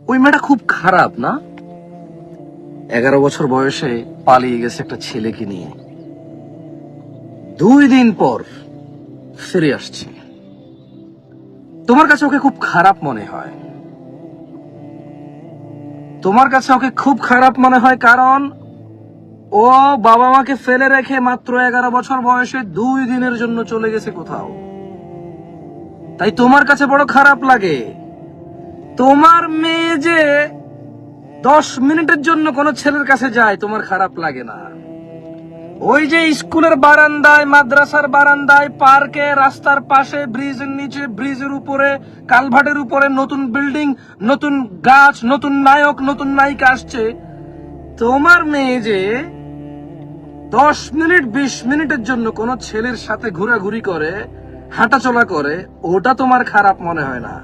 ওই মেয়েটা খুব খারাপ না? 11 বছর বয়সে পালিয়ে গেছে একটা ছেলেকে নিয়ে, 2 দিন পর ফিরে আসছে। তোমার কাছে ওকে খুব খারাপ মনে হয়, তোমার কাছে ওকে খুব খারাপ মনে হয়, কারণ ও বাবা মাকে ফেলে রেখে মাত্র 11 বছর বয়সে 2 দিনের জন্য চলে গেছে কোথাও। তাই তোমার কাছে বড় খারাপ লাগে। তোমার মেয়ে যে 10 মিনিটের জন্য কোনো ছেলের কাছে যায়, তোমার খারাপ লাগে না। ওই যে স্কুলের বারান্দায়, মাদ্রাসার বারান্দায়, পার্কে, রাস্তার পাশে, ব্রিজের নিচে, ব্রিজের উপরে, কালভার্টের উপরে নতুন বিল্ডিং, নতুন গাছ, নতুন নায়ক, নতুন নায়িকা আসছে, তোমার মেয়ে যে 10 মিনিট 20 মিনিটের জন্য কোন ছেলের সাথে ঘোরাঘুরি করে, হাঁটাচলা করে, ওটা তোমার খারাপ মনে হয় না।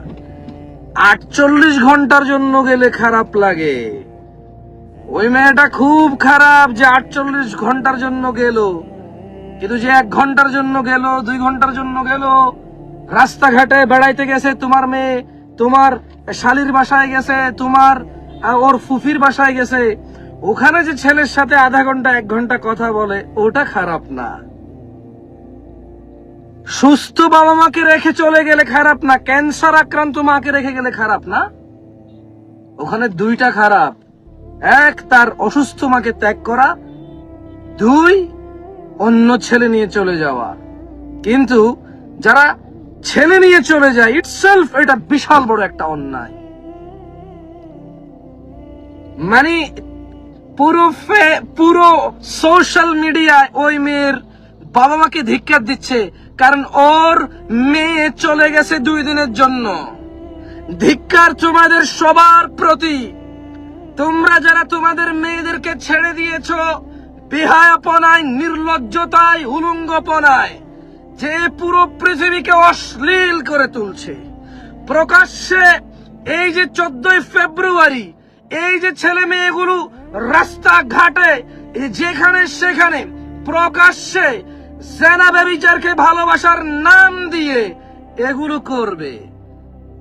48 ঘন্টার জন্য গেলে খারাপ লাগে। ওই মেয়েটা খুব খারাপ যে 48 ঘন্টার জন্য গেল, কিন্তু যে 1 ঘন্টার জন্য গেল, 2 ঘন্টার জন্য গেল, রাস্তাঘাটে বেড়াইতে গেছে তোমার মেয়ে, তোমার শালির বাসায় গেছে, তোমার ওর ফুফির বাসায় গেছে, ওখানে যে ছেলের সাথে আধা ঘন্টা 1 ঘন্টা কথা বলে, ওটা খারাপ না। সুস্থ বাবা মাকে রেখে চলে গেলে খারাপ না, ক্যান্সার আক্রান্ত মাকে রেখে গেলে খারাপ না। ওখানে 2টা খারাপ, 1 তার অসুস্থ মাকে ত্যাগ করা, 2 অন্য ছেলে নিয়ে চলে যাওয়া। কিন্তু যারা ছেলে নিয়ে চলে যায়, ইটসেলফ এটা বিশাল বড় একটা অন্যায়। মানে পুরো সোশ্যাল মিডিয়ায় ওই মেয়ের বাবা মাকে ধিক্কার দিচ্ছে, কারণ ওর মেয়ে চলে গেছে 2 দিনের জন্য। ধিক্কার তোমাদের সবার প্রতি। তোমরা যারা তোমাদের মেয়েদেরকে ছেড়ে দিয়েছো বেহায়াপনায়, নির্লজ্জতায়, উলঙ্গপনায়, যে পুরো পৃথিবীকে অশ্লীল করে তুলছে, প্রকাশ্যে এই যে 14 ফেব্রুয়ারি এই যে ছেলে মেয়েগুলো রাস্তাঘাটে যেখানে সেখানে প্রকাশ্যে জেনা ব্যভিচারকে ভালোবাসার নাম দিয়ে এগুলো করবে,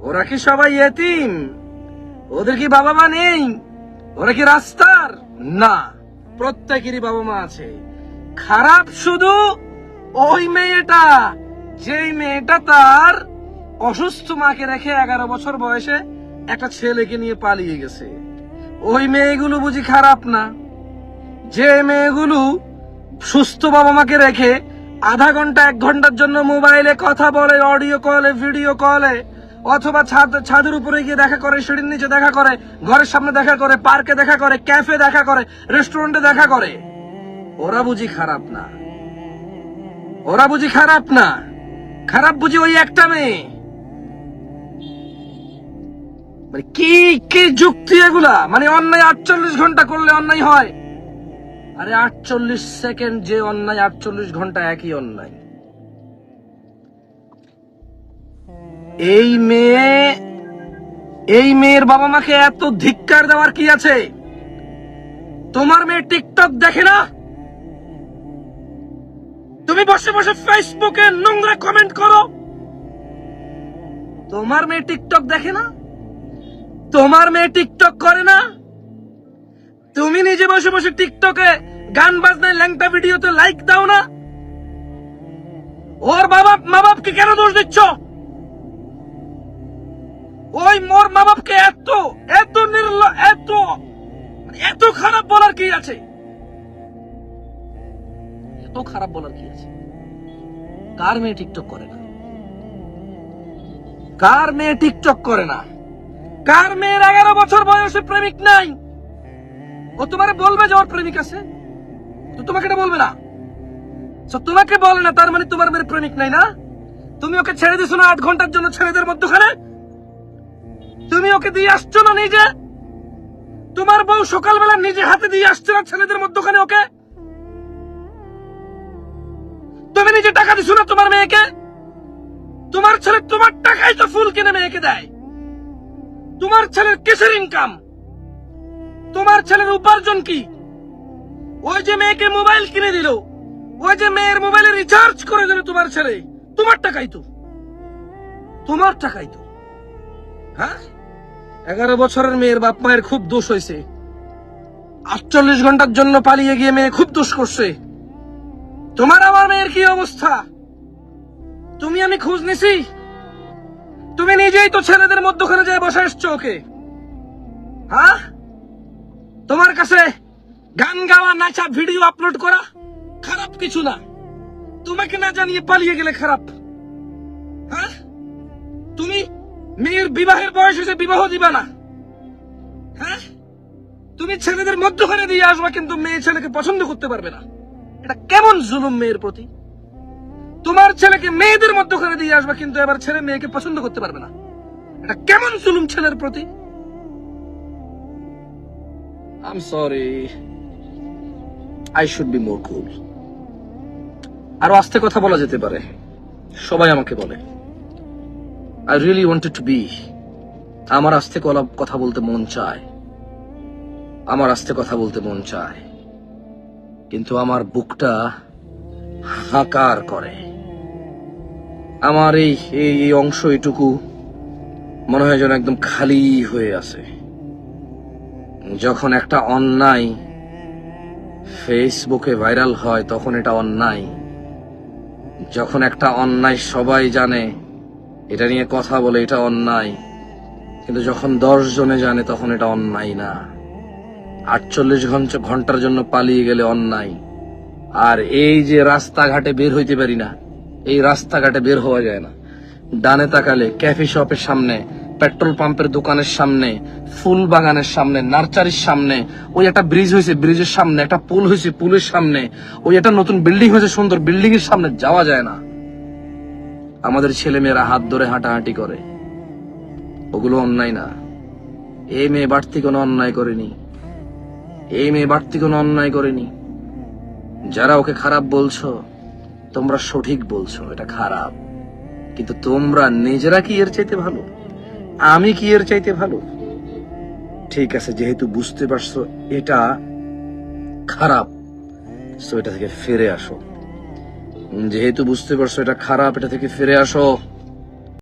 ওরা কি সবাই এতিম? ওদের কি বাবা মা নেই? ওরা কি রাস্তার? না, প্রত্যেকেরই বাবা মা আছে। খারাপ শুধু ওই মেয়েটা, যেই মেয়েটা তার অসুস্থ মাকে রেখে 11 বছর বয়সে একটা ছেলেকে নিয়ে পালিয়ে গেছে। ওই মেয়েগুলো বুঝি খারাপ না? যে মেয়েগুলো সুস্থ বাবা মাকে রেখে আধা ঘন্টা 1 ঘন্টার জন্য মোবাইলে কথা বলে, অডিও কলে, ভিডিও কলে, অথবা ছাদের উপরে গিয়ে দেখা করে, সিঁড়ির নিচে দেখা করে, ঘরের সামনে দেখা করে, পার্কে দেখা করে, ক্যাফে দেখা করে, রেস্টুরেন্টে দেখা করে, ওরা বুঝি খারাপ না? ওরা বুঝি খারাপ না? খারাপ বুঝি ওই একটা মেয়ে? মানে কি কি যুক্তি এগুলা? মানে অন্যায় 48 ঘন্টা করলে অন্যায় হয়? আরে 48 সেকেন্ড যে অন্যায়, 48 ঘন্টা একই অন্যায়। এই মেয়ের বাবা মাকে এত ধিক্কার দেওয়ার কি আছে? তোমার মেয়ে টিকটক দেখে না? তুমি বসে বসে ফেসবুকে নোংরা কমেন্ট করো। তোমার মেয়ে টিকটক দেখে না? তোমার মেয়ে টিকটক করে না? তুমি নিজে বসে বসে টিকটকে গান বাজনায় ল্যাংটা ভিডিওতে লাইক দাও না? ওর মা বাপকে কেন দোষ দিচ্ছ? ওই মোর মা বাপকে এত এত এত খারাপ বলার কি আছে? এত খারাপ বলার কি আছে? কার মেয়ে টিকটক করে না? কার মেয়ে টিকটক করে না? কার মেয়ের 11 বছর বয়সে প্রেমিক নাই? ও তোমারে বলবে যে ওর প্রেমিক আছে? তো তোমাকে এটা বলবে না? তোমাকে বলে না, তার মানে তোমার মেয়ের প্রেমিক নাই না? তুমি ওকে ছেড়ে দিছো না 8 ঘন্টার জন্য ছেলেদের মধ্যখানে? তুমি ওকে দিয়ে আসছো না নিজে? তোমার বউ সকালবেলা নিজে হাতে দিয়ে আসছে না ছেলেদের মধ্যখানে ওকে? তুমি নিজে টাকা দিছো না তোমার মেয়েকে? তোমার ছেলে তোমার টাকাই তো ফুল কিনে মেয়েকে দেয়। তোমার ছেলের কিসের ইনকাম? তোমার ছেলের উপার্জন কি? ওই যে মেয়েকে মোবাইল কিনে দিল, ওই যে মেয়ের মোবাইলে রিচার্জ করে দিল তোমার ছেলে, তোমার টাকাই তো। তোমার টাকাই তো। হ্যাঁ, 11 বছরের মেয়ের বাপ মায়ের খুব দোষ হয়েছে। 48 ঘন্টার জন্য পালিয়ে গিয়ে মেয়ে খুব দোষ করছে। তোমার আমার মেয়ের কি অবস্থা? তুমি আমি খোঁজ নিছি? তুমি নিজেই তো ছেলেদের মধ্যখানে যায় বসে এসছো ওকে। হ্যাঁ, তোমার কাছে গান গাওয়া, নাচা, ভিডিও আপলোড করা খারাপ কিছু না। তোমাকে না জানিয়ে পালিয়ে গেলে খারাপ? হ্যাঁ, তুমি মেয়ের বিবাহের বয়স হয়েছে, বিবাহ দিবা না? হ্যাঁ, তুমি ছেলেদের মধ্যখানে দিয়ে আসবা কিন্তু মেয়ে ছেলেকে পছন্দ করতে পারবে না। এটা কেমন জুলুম মেয়ের প্রতি? তোমার ছেলেকে মেয়েদের মধ্যখানে দিয়ে আসবা কিন্তু এবার ছেলে মেয়েকে পছন্দ করতে পারবে না। এটা কেমন জুলুম ছেলের প্রতি? I'm sorry. I should be more cool. আরো আস্তে কথা বলা যেতে পারে। সবাই আমাকে বলে I really wanted to be. আমার আস্তে কথা বলতে মন চায়, আমার আস্তে কথা বলতে মন চায়, কিন্তু আমার বুকটা হাহাকার করে। আমার এই অংশ, এটুকু মনে হয় যেন একদম খালি হয়ে আছে। যখন একটা অন্যায় ফেসবুকে ভাইরাল হয় তখন এটা অন্যায়। যখন একটা অন্যায় সবাই জানে, এটা নিয়ে কথা বলে, এটা অন্যায়। কিন্তু যখন 10 জনে জানে তখন এটা অন্যায় না। 48 ঘন্টার জন্য পালিয়ে গেলে অন্যায়। আর এই যে রাস্তাঘাটে বের হইতে পারি না, এই রাস্তাঘাটে বের হওয়া যায় না। ডানে তাকালে ক্যাফে শপের সামনে, পেট্রোল পাম্পের দোকানের সামনে, ফুল বাগানের সামনে, নার্সারির সামনে, ওই একটা ব্রিজ হয়েছে, ব্রিজের সামনে একটা পুল হয়েছে, পুলের সামনে, ওই একটা নতুন বিল্ডিং হয়েছে, সুন্দর বিল্ডিং এর সামনে যাওয়া যায় না। আমাদের ছেলে মেয়েরা হাত ধরে হাঁটাহাঁটি করে, ওগুলো অন্যায় না। এই মেয়ে বাড়তি কোনো অন্যায় করেনি, এই মেয়ে বাড়তি কোনো অন্যায় করেনি। যারা ওকে খারাপ বলছো, তোমরা সঠিক বলছো, এটা খারাপ। কিন্তু তোমরা নিজেরা কি এর চাইতে ভালো? আমি কি এর চাইতে ভালো? ঠিক আছে, যেহেতু বুঝতে পারছো এটা খারাপ, সো এটা থেকে ফিরে আসো। যেহেতু বুঝতে পারছো এটা খারাপ, এটা থেকে ফিরে আসো।